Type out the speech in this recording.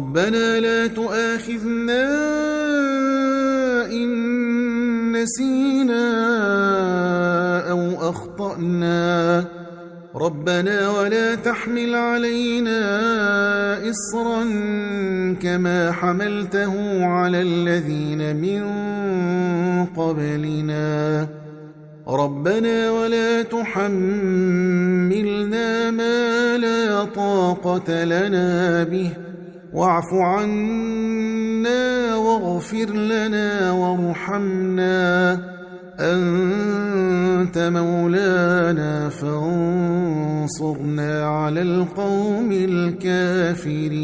ربنا لا تؤاخذنا إن نسينا أو أخطأنا ربنا ولا تحمل علينا إصرا كما حملته على الذين من قبلنا ربنا ولا تحملنا ما لا طاقة لنا به واعف عنا واغفر لنا وارحمنا أنت مولانا فانصرنا على القوم الكافرين.